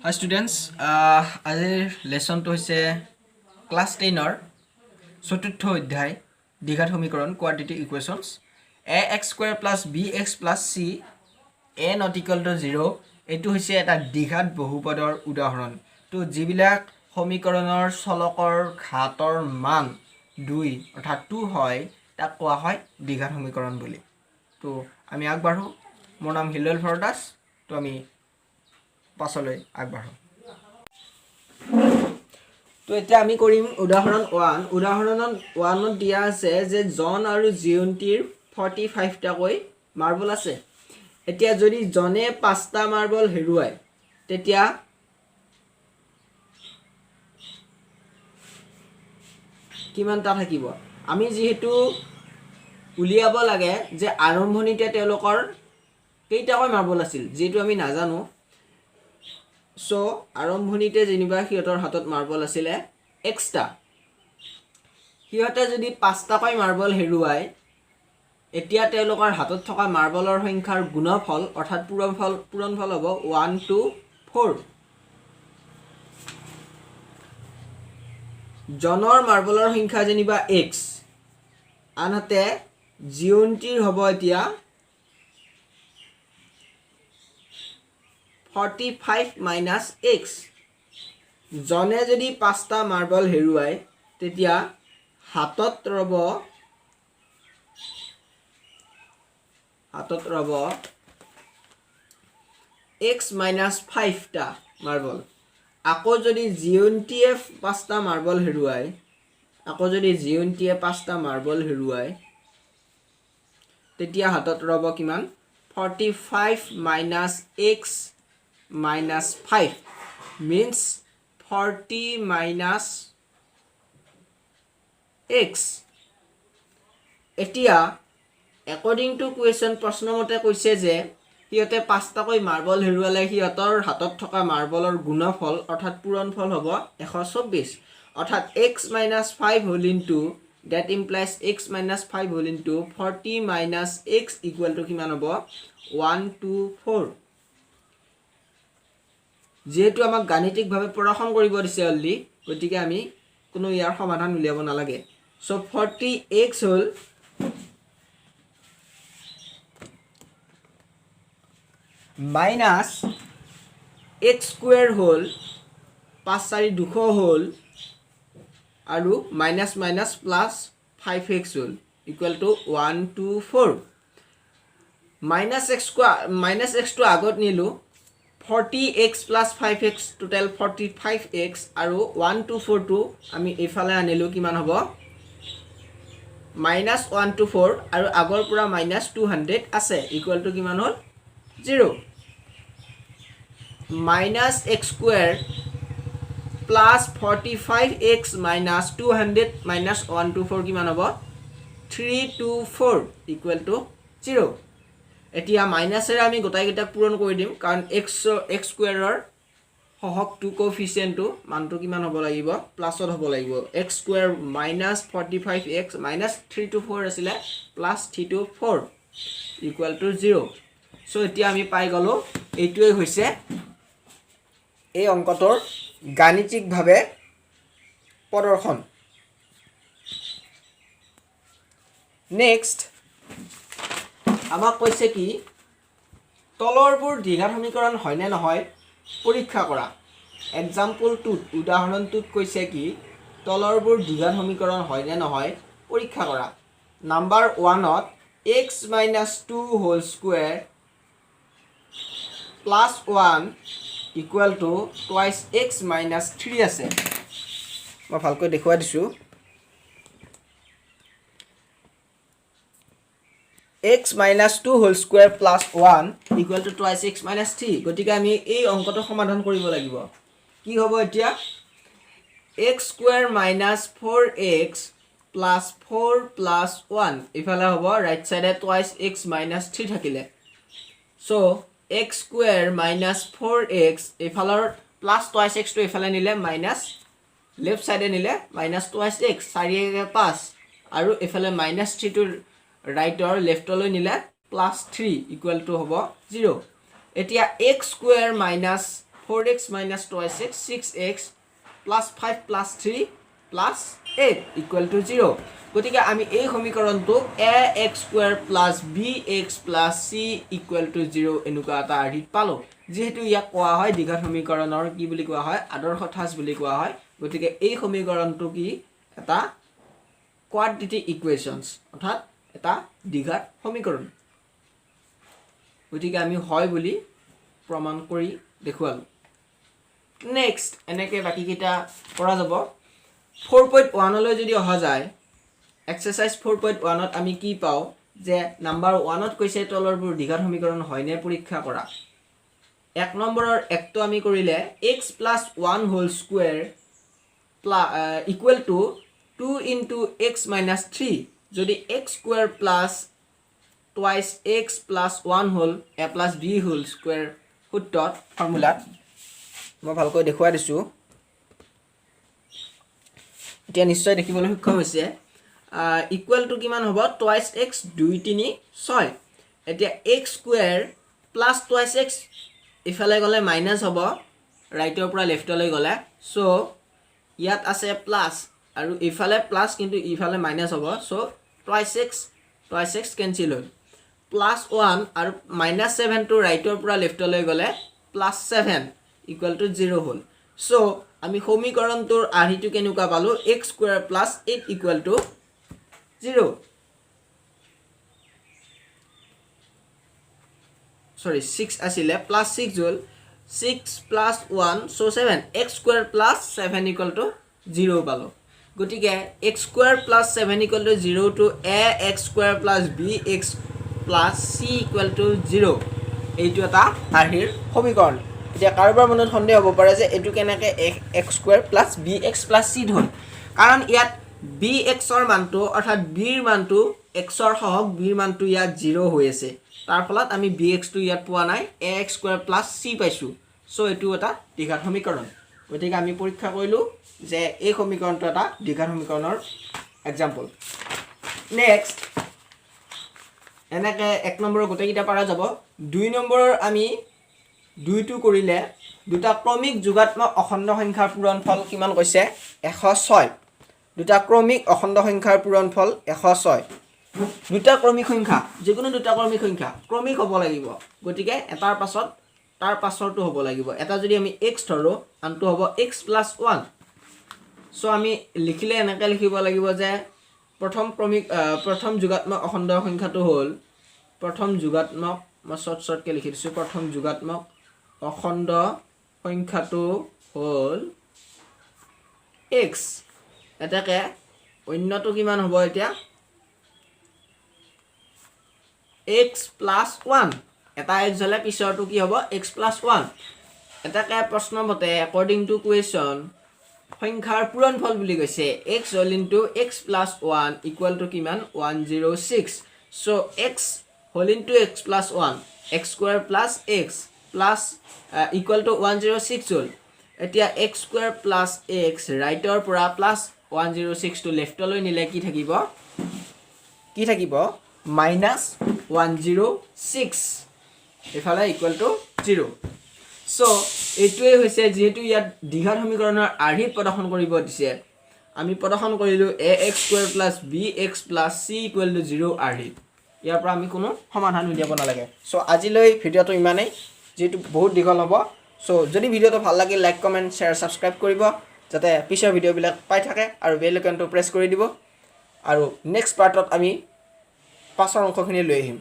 Hi students, আজিৰ লেসনটো হৈছে class 10 চতুৰ্থ অধ্যায় দ্বিঘাত সমীকৰণ quadratic equations ax square plus bx plus c a not equal to 0 এটো হৈছে এটা দ্বিঘাত বহুপদৰ উদাহৰণ তো যিবিলাক সমীকৰণৰ চলকৰ ঘাতৰ মান 2 অৰ্থাৎ 2 হয় তাক কোৱা হয় দ্বিঘাত সমীকৰণ বুলি তো আমি আগবাঢ়ো মোৰ নাম হিলল ফৰদাস তো আমি পাছলৈ আগবাঢ়ো তো এতিয়া আমি কৰিম উদাহৰণ 1 উদাহৰণ 1 ত দিয়া আছে যে জন আৰু জিয়ন্তীৰ 45 টাকৈ মাৰ্বল আছে এতিয়া যদি জনে 5টা মাৰ্বল হেৰুৱায় তেতিয়া কিমানটা থাকিব আমি যেহেতু উলিয়াব লাগে যে আৰম্ভণিতে তেওঁলোকৰ কেইটাকৈ মাৰ্বল আছিল যেটো আমি নাজানো সো আৰম্ভণিতে যেনিবা হিয়তৰ হাতত মাৰ্বল আছিলে এক্সটা হিয়তে যদি 5টাকৈ মাৰ্বল হেৰুৱায় এতিয়া তেওঁলোকৰ হাতত থকা মাৰ্বলৰ সংখ্যাৰ গুণফল অৰ্থাৎ পূৰণফল হ'ব 1 2 4 জনৰ মাৰ্বলৰ সংখ্যা যেনিবা x আনহাতে জিয়ন্তীৰ হ'ব এতিয়া 45 minus x জনে যদি 5টা মাৰ্বল হেৰুৱায় তেতিয়া হাতত ৰব x minus 5টা মাৰ্বল আকৌ যদি জিয়ন্তীয়ে 5টা মাৰ্বল হেৰুৱায় তেতিয়া হাতত ৰব কিমান 45 minus x minus 5 means 40 minus x এতিয়া according to question প্ৰশ্ন মতে কৈছে যে হিয়তে 5টাকৈ মাৰ্বল হেৰুৱালে হিয়তৰ হাতত থকা মাৰ্বলৰ গুণফল অৰ্থাৎ পূৰণফল হ'ব 124 অৰ্থাৎ x minus 5 whole into that implies x minus 5 whole into 40 minus x equal to কিমান হ'ব 124 যেহেতু আমাক গাণিতিকভাৱে প্ৰদৰ্শন কৰিব দিছে অলৰেডি গতিকে আমি কোনো ইয়াৰ সমাধান উলিয়াব নালাগে সো 40x হল মাইনাস x স্কয়াৰ হল 5 4 200 হল আৰু minus minus plus 5x hall equal to 124 minus x তো আগত নিলো 40x plus 5x total 45x আৰু 124 টো আমি এফালে আনিলো কিমান হ'ব -124 আৰু আগৰ পৰা -200 আছে ইকুয়াল টু কিমান হল 0 -x squared plus 45x minus 200 minus 124 কিমান হ'ব 324 ইকুয়াল টু 0 এতিয়া মাইনাসেৰে আমি গোটাইকেইটা পূৰণ কৰি দিম কাৰণ x স্কয়াৰৰ সহগটো কোএফিচিয়েন্টটো মানটো কিমান হ'ব লাগিব প্লাসত হ'ব লাগিব x স্কয়াৰ -45x -324 আছিল প্লাস 324 ইকুয়াল টু 0 সো এতিয়া আমি পাই গলো এইটোই হৈছে এই অংকটোৰ গাণিতিকভাৱে প্ৰদৰ্শন নেক্সট আমাক কৈছে কি তলৰবোৰ দ্বিঘাত সমীকৰণ হয় নে নহয় পৰীক্ষা কৰা এক্সাম্পল 2 উদাহৰণটোত কৈছে কি তলৰবোৰ দ্বিঘাত সমীকৰণ হয় নে নহয় পৰীক্ষা কৰা নাম্বাৰ 1 ত x - 2 whole square plus 1 equal to twice x - 3 আছে মই ভালকৈ দেখুৱাই দিছো x minus 2 whole square plus 1 equal to twice x minus 3 গতিকে আমি এই অংকটো সমাধান কৰিব লাগিব কি হ'ব এতিয়া x square minus 4x plus 4 plus 1 ইফালে হ'ব ৰাইট সাইডে twice x minus 3 থাকিলে so x square minus 4x ইফালৰ plus twice x টো ইফালে নিলে minus লেফট সাইডে নিলে minus twice x 4 5 আৰু ইফালে minus 3 টো right or left লৈ নিলে plus 3 equal to হ'ব 0 এতিয়া x square minus 4x minus twice x 6x plus 5 plus 3 plus 8 equal to 0 গতিকে আমি এই সমীকৰণটো ax square plus bx plus c equal to 0 এনেকুৱা এটা আৰ্হিত পালো যেহেতু ইয়াক কোৱা হয় দ্বিঘাত সমীকৰণৰ কি বুলি কোৱা হয় আদৰ্শ ঠাঁচ বুলি কোৱা হয় গতিকে এই সমীকৰণটো কি এটা quadratic equations অৰ্থাৎ এটা দ্বিঘাত সমীকৰণ গতিকে আমি হয় বুলি প্ৰমাণ কৰি দেখুৱালো নেক্সট এনেকে বাকি কিটা কৰা যাব 4.1 লৈ যদি অহা যায় এক্সাৰসাইজ 4.1 ত আমি কি পাও যে নাম্বাৰ 1 ত কৈছে তলৰবোৰ দ্বিঘাত সমীকৰণ হয়নে পৰীক্ষা কৰা এক নম্বৰৰ একটো আমি কৰিলে x + 1 whole square equal to 2 into x minus 3 যদি x square plus twice x plus 1 whole a plus b whole square সূত্ৰত ফৰ্মুলাত মই ভালকৈ দেখুৱাই দিছো এতিয়া নিশ্চয় দেখিবলৈ সক্ষম হৈছে ইকুৱেল টু কিমান হ'ব twice x 2 3 6 এতিয়া x square plus twice x ইফালে গলে মাইনাস হ'ব ৰাইটৰ পৰা লেফটলৈ গলে সো ইয়াত আছে প্লাস আৰু ইফালে প্লাস কিন্তু ইফালে মাইনাস হ'ব সো twice x কেনসেল হ'ল plus 1 আৰু minus 7 to ৰাইটৰ পৰা লেফটলৈ গলে plus 7 equal to 0 হ'ল সো আমি সমীকৰণটোৰ আৰ্হিটো কেনেকুৱা পালো x square plus 8 equal to 0 sorry 6 asile plus 6 হ'ল 6 plus 1 so 7 x square plus 7 equal to 0 পালো গটিকে x square plus 7 equal to 0 to a x square plus b x plus c equal to 0 এইটো এটা আৰ্হিৰ সমীকৰণ এতিয়া কাৰোবাৰ মনত সন্দেহ হ'ব পাৰে যে এটো কেনেকৈ x square plus bx plus c হ'ল কাৰণ ইয়াত bx ৰ মানটো অৰ্থাৎ b ৰ মানটো x ৰ সহগ b ৰ মানটো ইয়াত 0 হৈ আছে তাৰ ফলত আমি bx টো ইয়াত পোৱা নাই ax square plus c পাইছো সো এটো এটা দ্বিঘাত সমীকৰণ গতিকে আমি পৰীক্ষা কৰিলো যে এই সমীকৰণটো এটা দ্বিঘাত সমীকৰণৰ এক্সাম্পল নেক্সট এনেকে এক নম্বৰৰ গোটেইটা পাৰা যাব দুই নম্বৰৰ আমি দুইটো কৰিলে দুটা ক্ৰমিক যোগাত্মক অখণ্ড সংখ্যাৰ পূৰণফল কিমান কৈছে 106 দুটা ক্ৰমিক অখণ্ড সংখ্যাৰ পূৰণফল 106 দুটা ক্ৰমিক সংখ্যা যিকোনো দুটা ক্ৰমিক সংখ্যা ক্ৰমিক হ'ব লাগিব গতিকে এটাৰ পাছত তাৰ পাছৰটো হ'ব লাগিব এটা যদি আমি x ধৰো আনটো হ'ব x + 1 সো আমি লিখিলে এনেকৈ লিখিব লাগিব যে প্ৰথম যোগাত্মক অখণ্ড সংখ্যাটো হ'ল প্ৰথম যোগাত্মক মই শৰ্ট কে লিখি দিছো প্ৰথম যোগাত্মক অখণ্ড সংখ্যাটো হ'ল x এটাকে অন্যটো কিমান হ'ব এতিয়া x + 1 এটা x হলে পিছৰটো কি হ'ব x + 1 এটাকে প্ৰশ্ন মতে according to question সংখ্যাৰ পূৰণফল বুলি কৈছে x whole into x + 1 equal to কিমান 106 so x whole into x + 1 x square plus x plus equal to 106 হ'ল এতিয়া x square plus x ৰাইটৰ পৰা plus 106 to লেফটলৈ নিলে কি থাকিব minus 106 এফালে equal to 0 so এইটোৱে হৈছে যেহেতু ইয়াত দ্বিঘাত সমীকৰণৰ আৰ্হিত প্ৰদৰ্শন কৰিব দিছে আমি প্ৰদৰ্শন কৰিলো ax square plus bx plus c equal to 0 আৰ্হিত ইয়াৰ পৰা আমি কোনো সমাধান উলিয়াব নালাগে সো আজিলৈ ভিডিওটো ইমানেই যেটো বহুত দীঘল হ'ব সো যদি ভিডিওটো ভাল লাগে লাইক কমেন্ট শেয়াৰ সাবস্ক্ৰাইব কৰিব যাতে পিছৰ ভিডিওবিলাক পাই থাকে আৰু বেল আইকনটো প্ৰেছ কৰি দিব আৰু নেক্সট পাৰ্টত আমি পাছৰ অংশখিনি লৈ আহিম